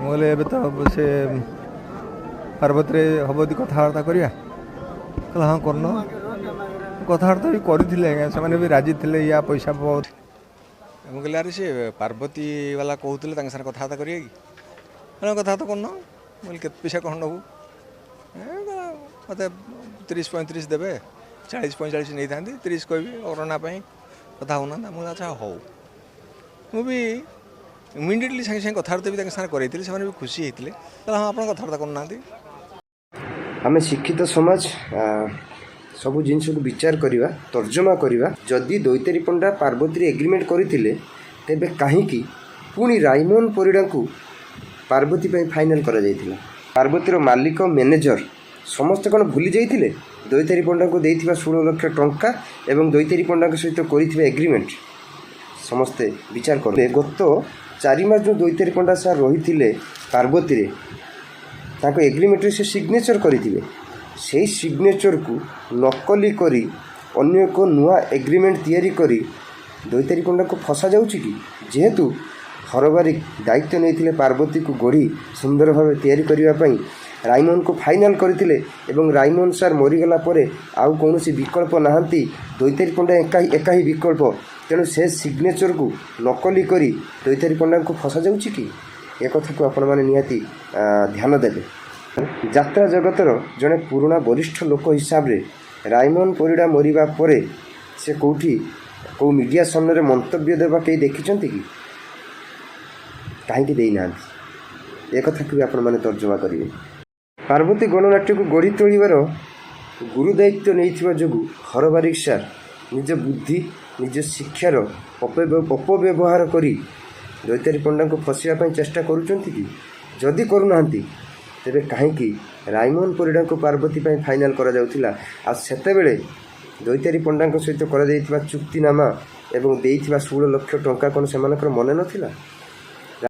बोले एबे तो से पार्वती हम यदि कथबार्ता करिया कहला हाँ करन कथबार्ता भी करथिले से भी राजी थे या पैसा बहुत मुझे कहले अरे सी पार्वती वाला कहते साथ कथबार्ता करिए कि कथबार्ता करन बोले के पैसा कौन नबू मत 30-35 देवे 40-45 नहीं था 30 कह कोरोना कथा होना मुझे अच्छा हो मुझे इमिडिएटली सागे सागे कथबार्ता भी साथ करें भी खुशी होते हाँ आप कथबार्ता करना आम शिक्षित समाज सबू जिनस को विचार करवा तर्जमा करवा जदि दैतारी पंडा पार्वती एग्रीमेंट करते तेबे कहीं पुणी रायमोहन परिड़ा को पार्वती फाइनाल करा जायतिला। पार्वतीर मालिक मैनेजर समस्त कौन भूली जाइए दैतारी पंडा को देइथिबा 16 लाख टंका एवं दैतारी पंडा सहित कर एग्रीमेंट समस्ते विचार कर गत 4 मास जो दैतारी पंडा सार रही पार्वती एग्रीमेंट से सिग्नेचर करेंगे से सिग्नेचर को नकली करी अन्य एक नुआ एग्रीमेंट तैयारी करी दैतारी पंडा को फसा जाउछि कि जेहेतु हरबारिक दायित्व नहीं पार्वती को गढ़ी सुंदर भाव तैयारी करने रायमोहन को फाइनाल करते एवं रायमोहन सार मरीगला आउ कौन विकल्प नहांती दैतारी पंडा एका ही विकल्प तेणु से सिग्नेचर को नकली करी दैतारी पंडा को फसा जाउछि कि एक कथा को आपण माने निहाती ध्यान देवे। यात्रा जगतर जड़े पुराना वरिष्ठ लोक हिसाब रे रायमोहन परिड़ा मरिबा परे से कौटी कौ मीडिया सामने मंतव्य देवा कई देखिछंती कि कहीं देना एक कथा को भी आपण माने तर्जमा करेंगे। पार्वती गणनाट्य को गढ़ी तोड़बार गुरु दायित्व नहीं जो हरबारिक सार निज बुद्धि निज शिक्षार अपव्यवहार करी दैतारी पंडा को फसवा चेष्टा करुँच जदि करूना तेरे कहीं रायमोहन परिड़ा को पार्वती फाइनाल करा जाउथिला आ सेतेबेले दैतारी पंडा सहित कर चुक्तिनामा एवं 16 लाख टंका कौन से मन नथिला।